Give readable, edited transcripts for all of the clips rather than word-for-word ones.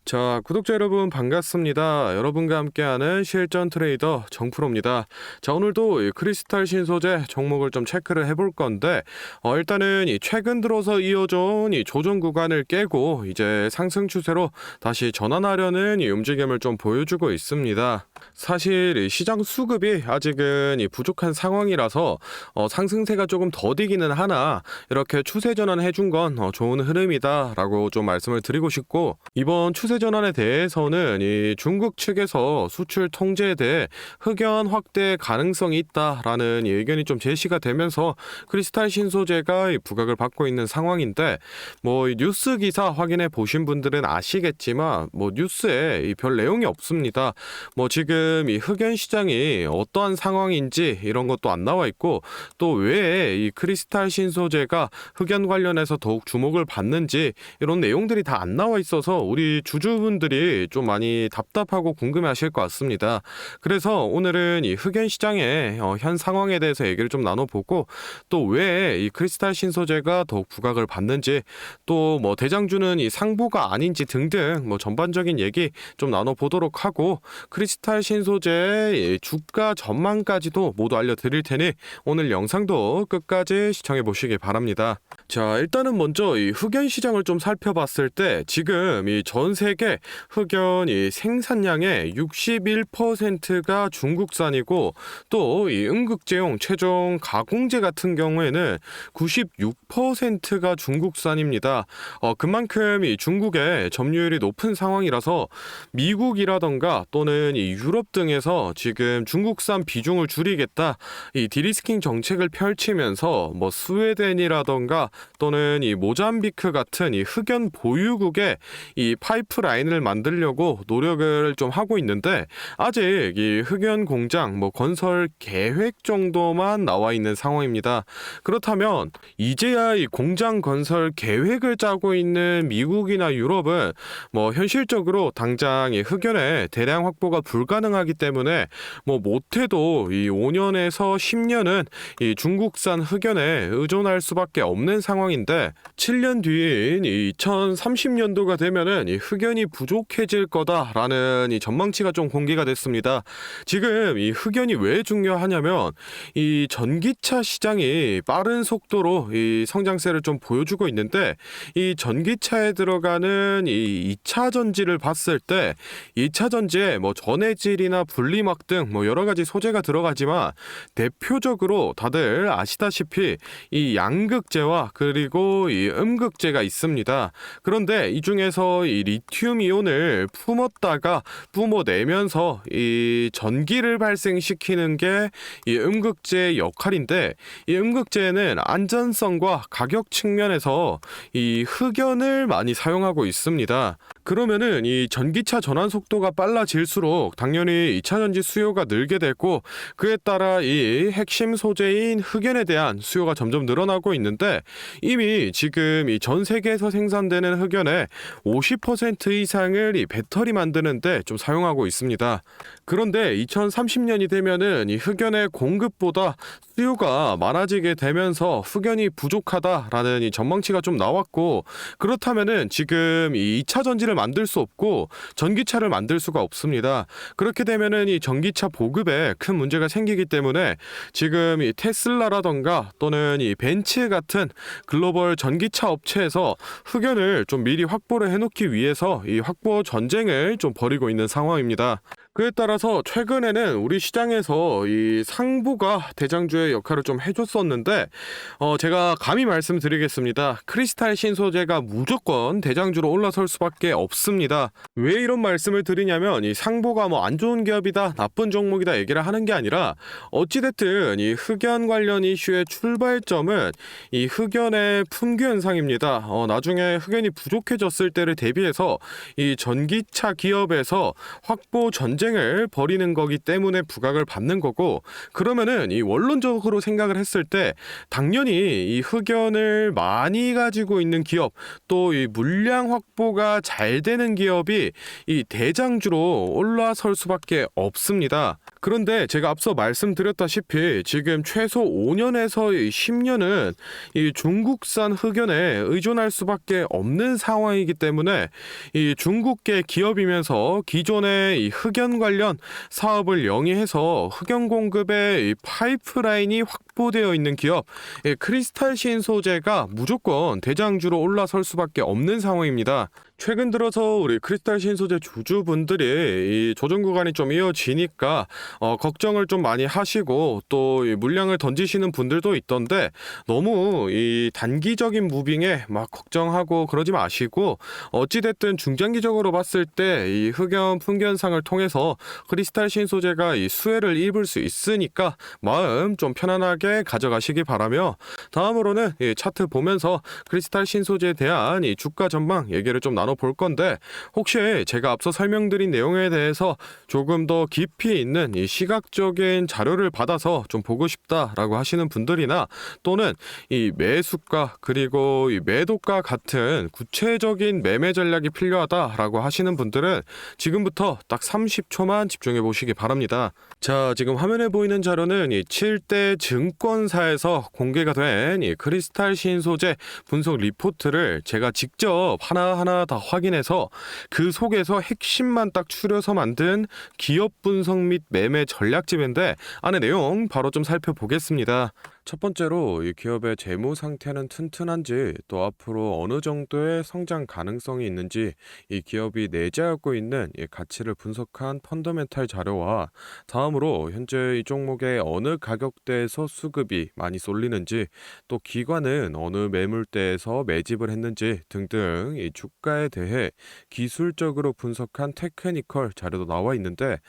자, 구독자 여러분 반갑습니다. 여러분과 함께하는 실전 트레이더 정프로입니다. 자, 오늘도 이 크리스탈 신소재 종목을 좀 체크를 해볼 건데, 일단은 이 최근 들어서 이어져온 이 조정 구간을 깨고 이제 상승 추세로 다시 전환하려는 이 움직임을 좀 보여주고 있습니다. 사실 이 시장 수급이 아직은 이 부족한 상황이라서 상승세가 조금 더디기는 하나 이렇게 추세 전환해준 건 좋은 흐름이다라고 좀 말씀을 드리고 싶고, 이번 추세 전환에 대해서는 이 중국 측에서 수출 통제에 대해 흑연 확대 가능성이 있다라는 이 의견이 좀 제시가 되면서 크리스탈 신소재가 이 부각을 받고 있는 상황인데, 이 뉴스 기사 확인해 보신 분들은 아시겠지만 뉴스에 이 별 내용이 없습니다. 지금 이 흑연 시장이 어떠한 상황인지 이런 것도 안 나와 있고, 또 왜 이 크리스탈 신소재가 흑연 관련해서 더욱 주목을 받는지 이런 내용들이 다 안 나와 있어서 우리 주주분들이 좀 많이 답답하고 궁금해하실 것 같습니다. 그래서 오늘은 이 흑연 시장의 현 상황에 대해서 얘기를 좀 나눠보고, 또 왜 이 크리스탈 신소재가 더욱 부각을 받는지, 또 대장주는 이 상보가 아닌지 등등 전반적인 얘기 좀 나눠보도록 하고, 크리스탈 신소재의 주가 전망까지도 모두 알려드릴 테니 오늘 영상도 끝까지 시청해 보시기 바랍니다. 자, 일단은 먼저 이 흑연 시장을 좀 살펴봤을 때 지금 이 전 세계 흑연 이 생산량의 61%가 중국산이고, 또 이 음극재용 최종 가공재 같은 경우에는 96%가 중국산입니다. 그만큼 이 중국의 점유율이 높은 상황이라서 미국이라던가 또는 이 유럽 등에서 지금 중국산 비중을 줄이겠다 이 디리스킹 정책을 펼치면서 스웨덴이라던가 또는 이 모잠비크 같은 이 흑연 보유국의 이 파이프라인을 만들려고 노력을 좀 하고 있는데, 아직 이 흑연 공장 건설 계획 정도만 나와 있는 상황입니다. 그렇다면 이제야 이 공장 건설 계획을 짜고 있는 미국이나 유럽은 현실적으로 당장 이 흑연의 대량 확보가 불가능하기 때문에 못해도 이 5년에서 10년은 이 중국산 흑연에 의존할 수밖에 없는 상황인데, 7년 뒤인 2030년도가 되면은 이 흑연이 부족해질 거다라는 이 전망치가 좀 공개가 됐습니다. 지금 이 흑연이 왜 중요하냐면, 이 전기차 시장이 빠른 속도로 이 성장세를 좀 보여주고 있는데, 이 전기차에 들어가는 이 2차 전지를 봤을 때 2차 전지에 전해질이나 분리막 등 여러 가지 소재가 들어가지만, 대표적으로 다들 아시다시피 이 양극재와 그리고 이 음극재가 있습니다. 그런데 이 중에서 이 리튬 이온을 품었다가 뿜어내면서 이 전기를 발생시키는 게 이 음극재의 역할인데, 이 음극재는 안전성과 가격 측면에서 이 흑연을 많이 사용하고 있습니다. 그러면은 이 전기차 전환 속도가 빨라질수록 당연히 2차 전지 수요가 늘게 되고, 그에 따라 이 핵심 소재인 흑연에 대한 수요가 점점 늘어나고 있는데, 이미 지금 이 전 세계에서 생산되는 흑연의 50% 이상을 이 배터리 만드는데 좀 사용하고 있습니다. 그런데 2030년이 되면은 이 흑연의 공급보다 수요가 많아지게 되면서 흑연이 부족하다라는 이 전망치가 좀 나왔고, 그렇다면은 지금 이 2차 전지를 만들 수 없고 전기차를 만들 수가 없습니다. 그렇게 되면은 이 전기차 보급에 큰 문제가 생기기 때문에 지금 이 테슬라라던가 또는 이 벤츠 같은 글로벌 전기차 업체에서 흑연을 좀 미리 확보를 해놓기 위해서 이 확보 전쟁을 좀 벌이고 있는 상황입니다. 그에 따라서 최근에는 우리 시장에서 이 상보가 대장주의 역할을 좀 해줬었는데, 제가 감히 말씀드리겠습니다. 크리스탈 신소재가 무조건 대장주로 올라설 수밖에 없습니다. 왜 이런 말씀을 드리냐면, 이 상보가 안 좋은 기업이다, 나쁜 종목이다 얘기를 하는 게 아니라, 어찌됐든 이 흑연 관련 이슈의 출발점은 이 흑연의 품귀 현상입니다. 나중에 흑연이 부족해졌을 때를 대비해서 이 전기차 기업에서 확보 전쟁 을 벌이는 거기 때문에 부각을 받는 거고, 그러면은 이 원론적으로 생각을 했을 때 당연히 이 흑연을 많이 가지고 있는 기업, 또 이 물량 확보가 잘 되는 기업이 이 대장주로 올라설 수밖에 없습니다. 그런데 제가 앞서 말씀드렸다시피 지금 최소 5년에서 10년은 이 중국산 흑연에 의존할 수밖에 없는 상황이기 때문에 이 중국계 기업이면서 기존의 이 흑연 관련 사업을 영위해서 흑연 공급의 이 파이프라인이 확보되어 있는 기업, 크리스탈 신소재가 무조건 대장주로 올라설 수밖에 없는 상황입니다. 최근 들어서 우리 크리스탈 신소재 주주분들이 이 조정 구간이 좀 이어지니까 걱정을 좀 많이 하시고 또 이 물량을 던지시는 분들도 있던데, 너무 이 단기적인 무빙에 막 걱정하고 그러지 마시고, 어찌됐든 중장기적으로 봤을 때 이 흑연 풍견상을 통해서 크리스탈 신소재가 이 수혜를 입을 수 있으니까 마음 좀 편안하게 가져가시기 바라며, 다음으로는 이 차트 보면서 크리스탈 신소재에 대한 이 주가 전망 얘기를 좀 나눠볼 건데, 혹시 제가 앞서 설명드린 내용에 대해서 조금 더 깊이 있는 이 시각적인 자료를 받아서 좀 보고 싶다라고 하시는 분들이나, 또는 이 매수가 그리고 이 매도가 같은 구체적인 매매 전략이 필요하다라고 하시는 분들은 지금부터 딱 30초만 집중해 보시기 바랍니다. 자, 지금 화면에 보이는 자료는 이 7대 증권사에서 공개가 된 이 크리스탈 신소재 분석 리포트를 제가 직접 하나하나 다 확인해서 그 속에서 핵심만 딱 추려서 만든 기업 분석 및 매매 전략집인데, 안에 내용 바로 좀 살펴보겠습니다. 첫 번째로 이 기업의 재무 상태는 튼튼한지, 또 앞으로 어느 정도의 성장 가능성이 있는지, 이 기업이 내재하고 있는 이 가치를 분석한 펀더멘탈 자료와, 다음으로 현재 이 종목의 어느 가격대에서 수급이 많이 쏠리는지, 또 기관은 어느 매물대에서 매집을 했는지 등등 이 주가에 대해 기술적으로 분석한 테크니컬 자료도 나와 있는데,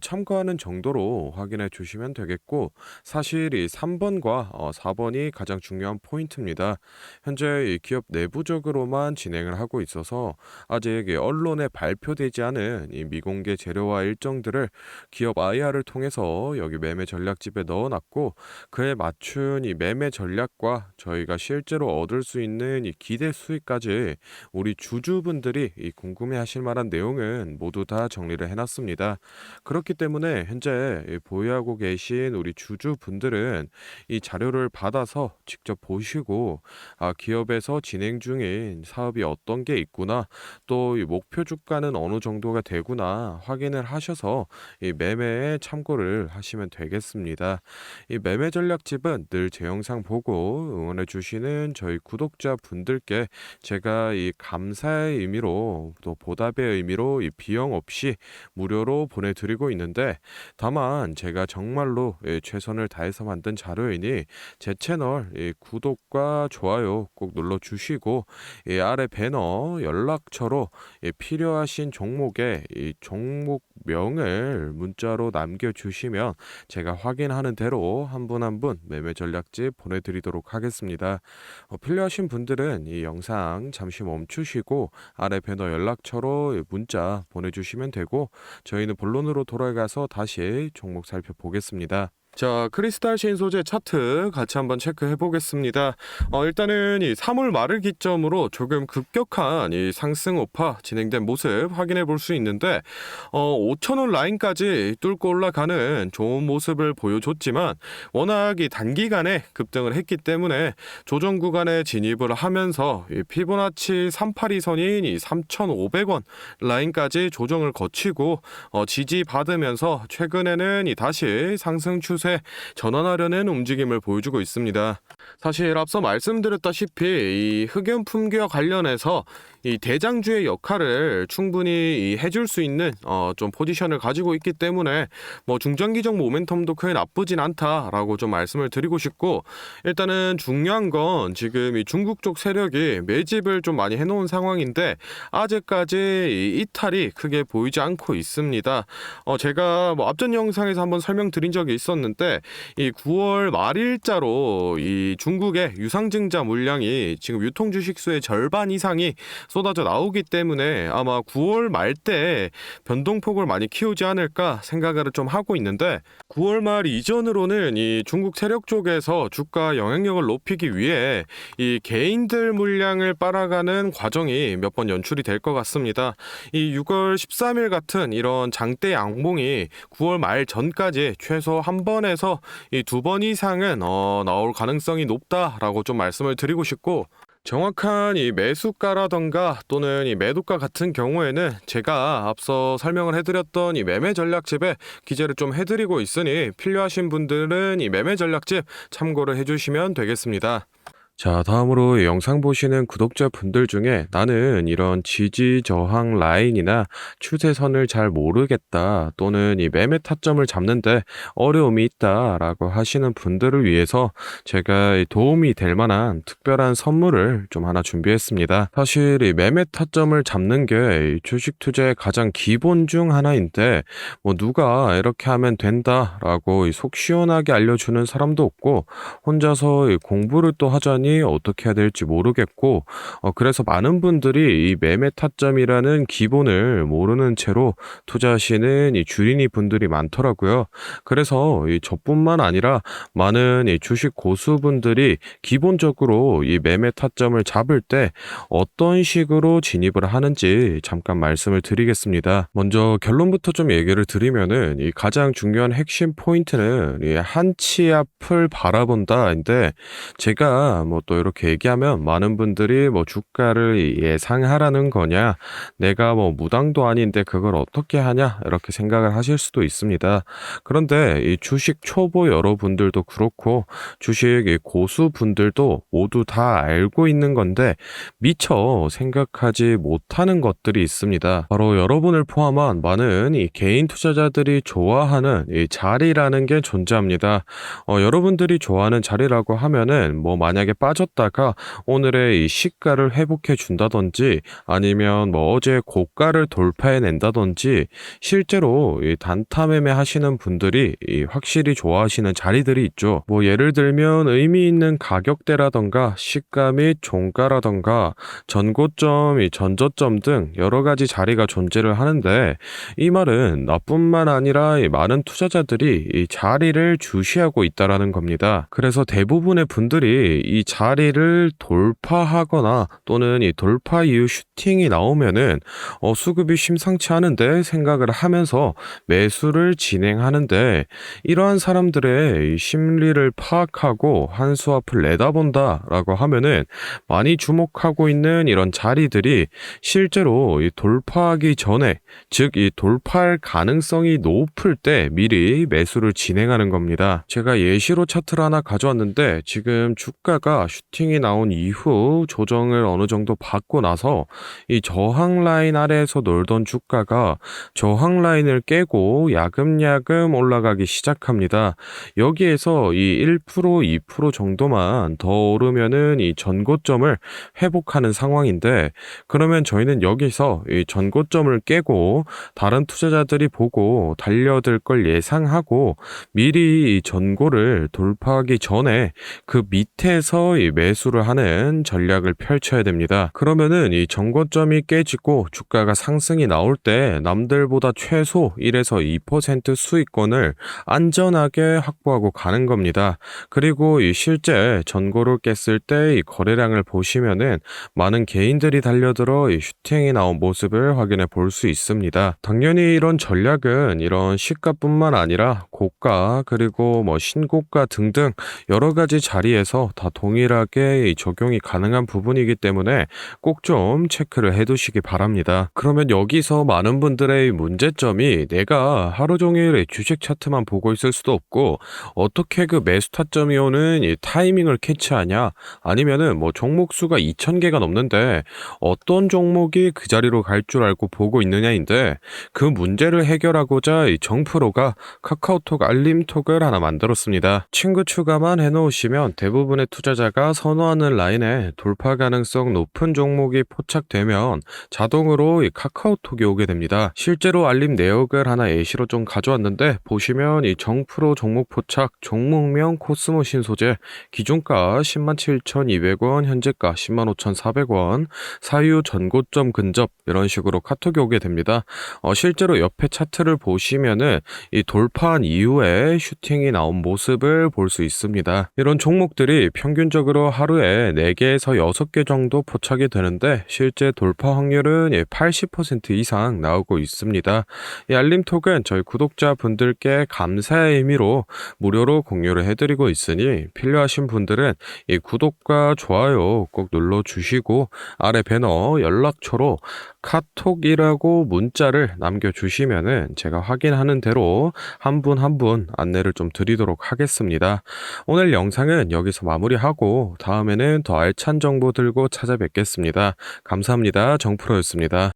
참고하는 정도로 확인해 주시면 되겠고, 사실 이 3번과 4번이 가장 중요한 포인트입니다. 현재 이 기업 내부적으로만 진행을 하고 있어서 아직 언론에 발표되지 않은 이 미공개 재료와 일정들을 기업 IR을 통해서 여기 매매 전략집에 넣어놨고, 그에 맞춘 이 매매 전략과 저희가 실제로 얻을 수 있는 이 기대 수익까지 우리 주주분들이 이 궁금해하실 만한 내용은 모두 다 정리를 해놨습니다. 그렇기 때문에 현재 보유하고 계신 우리 주주분들은 이 자료를 받아서 직접 보시고, 기업에서 진행 중인 사업이 어떤 게 있구나, 또 이 목표 주가는 어느 정도가 되구나 확인을 하셔서 이 매매에 참고를 하시면 되겠습니다. 이 매매 전략집은 늘 제 영상 보고 응원해 주시는 저희 구독자 분들께 제가 이 감사의 의미로, 또 보답의 의미로 이 비용 없이 무료로 보내드리고 있는데, 다만 제가 정말로 최선을 다해서 만든 자료이니 제 채널 구독과 좋아요 꼭 눌러주시고, 아래 배너 연락처로 필요하신 종목의 종목명을 문자로 남겨주시면 제가 확인하는 대로 한 분 한 분 매매 전략집 보내드리도록 하겠습니다. 필요하신 분들은 이 영상 잠시 멈추시고 아래 배너 연락처로 문자 보내주시면 되고, 저희는 본론으로 돌아가서 다시 종목 살펴보겠습니다. 자, 크리스탈 신소재 차트 같이 한번 체크해 보겠습니다. 일단은 이 3월 말을 기점으로 조금 급격한 이 상승 오파 진행된 모습 확인해 볼 수 있는데, 5,000원 라인까지 뚫고 올라가는 좋은 모습을 보여줬지만, 워낙 이 단기간에 급등을 했기 때문에 조정 구간에 진입을 하면서 이 피보나치 382선인 이 3,500원 라인까지 조정을 거치고 지지받으면서 최근에는 이 다시 상승 추세 전환하려는 움직임을 보여주고 있습니다. 사실 앞서 말씀드렸다시피 이 흑연 품귀와 관련해서 이 대장주의 역할을 충분히 해줄 수 있는 좀 포지션을 가지고 있기 때문에 뭐 중장기적 모멘텀도 크게 나쁘진 않다라고 좀 말씀을 드리고 싶고, 일단은 중요한 건 지금 이 중국 쪽 세력이 매집을 좀 많이 해놓은 상황인데 아직까지 이 이탈이 크게 보이지 않고 있습니다. 제가 뭐 앞전 영상에서 한번 설명드린 적이 있었는데, 이 9월 말일자로 이 중국의 유상증자 물량이 지금 유통 주식수의 절반 이상이 쏟아져 나오기 때문에 아마 9월 말 때 변동폭을 많이 키우지 않을까 생각을 좀 하고 있는데, 9월 말 이전으로는 이 중국 세력 쪽에서 주가 영향력을 높이기 위해 이 개인들 물량을 빨아가는 과정이 몇 번 연출이 될 것 같습니다. 이 6월 13일 같은 이런 장대 양봉이 9월 말 전까지 최소 한 번에서 이 두 번 이상은 나올 가능성이 높다라고 좀 말씀을 드리고 싶고, 정확한 이 매수가라던가 또는 이 매도가 같은 경우에는 제가 앞서 설명을 해드렸던 이 매매 전략집에 기재를 좀 해드리고 있으니 필요하신 분들은 이 매매 전략집 참고를 해주시면 되겠습니다. 자, 다음으로 영상 보시는 구독자분들 중에 나는 이런 지지 저항 라인이나 추세선을 잘 모르겠다, 또는 이 매매 타점을 잡는데 어려움이 있다라고 하시는 분들을 위해서 제가 이 도움이 될 만한 특별한 선물을 좀 하나 준비했습니다. 사실 이 매매 타점을 잡는 게 이 주식 투자의 가장 기본 중 하나인데, 뭐 누가 이렇게 하면 된다라고 속 시원하게 알려주는 사람도 없고, 혼자서 이 공부를 또 하자니 어떻게 해야 될지 모르겠고, 그래서 많은 분들이 이 매매 타점이라는 기본을 모르는 채로 투자하시는 이 주린이 분들이 많더라고요. 그래서 이 저뿐만 아니라 많은 이 주식 고수분들이 기본적으로 이 매매 타점을 잡을 때 어떤 식으로 진입을 하는지 잠깐 말씀을 드리겠습니다. 먼저 결론부터 좀 얘기를 드리면은, 이 가장 중요한 핵심 포인트는 이 한치 앞을 바라본다인데, 제가 뭐 또 이렇게 얘기하면 많은 분들이 뭐 주가를 예상하라는 거냐, 내가 뭐 무당도 아닌데 그걸 어떻게 하냐, 이렇게 생각을 하실 수도 있습니다. 그런데 이 주식 초보 여러분들도 그렇고 주식 고수분들도 모두 다 알고 있는 건데 미처 생각하지 못하는 것들이 있습니다. 바로 여러분을 포함한 많은 이 개인 투자자들이 좋아하는 이 자리라는 게 존재합니다. 여러분들이 좋아하는 자리라고 하면은 뭐 만약에 빠졌다가 오늘의 이 시가를 회복해 준다든지, 아니면 뭐 어제 고가를 돌파해 낸다든지, 실제로 이 단타 매매 하시는 분들이 이 확실히 좋아하시는 자리들이 있죠. 뭐 예를 들면 의미 있는 가격대라던가 시가 및 종가라던가 전고점, 이 전저점 등 여러 가지 자리가 존재를 하는데, 이 말은 나뿐만 아니라 이 많은 투자자들이 이 자리를 주시하고 있다라는 겁니다. 그래서 대부분의 분들이 이 자리를 돌파하거나 또는 이 돌파 이후 슈팅이 나오면은 수급이 심상치 않은데 생각을 하면서 매수를 진행하는데, 이러한 사람들의 이 심리를 파악하고 한 수 앞을 내다본다라고 하면은 많이 주목하고 있는 이런 자리들이 실제로 이 돌파하기 전에, 즉 이 돌파할 가능성이 높을 때 미리 매수를 진행하는 겁니다. 제가 예시로 차트를 하나 가져왔는데, 지금 주가가 슈팅이 나온 이후 조정을 어느 정도 받고 나서 이 저항 라인 아래에서 놀던 주가가 저항 라인을 깨고 야금야금 올라가기 시작합니다. 여기에서 이 1%, 2% 정도만 더 오르면은 이 전고점을 회복하는 상황인데, 그러면 저희는 여기서 이 전고점을 깨고 다른 투자자들이 보고 달려들 걸 예상하고 미리 이 전고를 돌파하기 전에 그 밑에서 이 매수를 하는 전략을 펼쳐야 됩니다. 그러면은 이 전고점이 깨지고 주가가 상승이 나올 때 남들보다 최소 1에서 2% 수익권을 안전하게 확보하고 가는 겁니다. 그리고 이 실제 전고를 깼을 때 이 거래량을 보시면은 많은 개인들이 달려들어 이 슈팅이 나온 모습을 확인해 볼 수 있습니다. 당연히 이런 전략은 이런 시가뿐만 아니라 고가 그리고 뭐 신고가 등등 여러 가지 자리에서 다 동일하게 적용이 가능한 부분이기 때문에 꼭 좀 체크를 해두시기 바랍니다. 그러면 여기서 많은 분들의 문제점이, 내가 하루 종일 주식 차트만 보고 있을 수도 없고 어떻게 그 매수 타점이 오는 이 타이밍을 캐치하냐, 아니면은 뭐 종목 수가 2,000개가 넘는데 어떤 종목이 그 자리로 갈 줄 알고 보고 있느냐인데, 그 문제를 해결하고자 이 정프로가 카카오톡 알림톡을 하나 만들었습니다. 친구 추가만 해놓으시면 대부분의 투자자 구독자가 선호하는 라인에 돌파 가능성 높은 종목이 포착되면 자동으로 이 카카오톡이 오게 됩니다. 실제로 알림 내역을 하나 예시로 좀 가져왔는데 보시면 이 정프로 종목 포착, 종목명 코스모 신소재, 기준가 107,200원, 현재가 105,400원, 사유 전고점 근접 이런 식으로 카톡이 오게 됩니다. 실제로 옆에 차트를 보시면은 이 돌파한 이후에 슈팅이 나온 모습을 볼 수 있습니다. 이런 종목들이 평균적으로 하루에 4개에서 6개 정도 포착이 되는데 실제 돌파 확률은 80% 이상 나오고 있습니다. 이 알림톡은 저희 구독자분들께 감사의 의미로 무료로 공유를 해드리고 있으니 필요하신 분들은 이 구독과 좋아요 꼭 눌러주시고 아래 배너 연락처로 카톡이라고 문자를 남겨주시면은 제가 확인하는 대로 한 분 한 분 안내를 좀 드리도록 하겠습니다. 오늘 영상은 여기서 마무리하고 다음에는 더 알찬 정보 들고 찾아뵙겠습니다. 감사합니다. 정프로였습니다.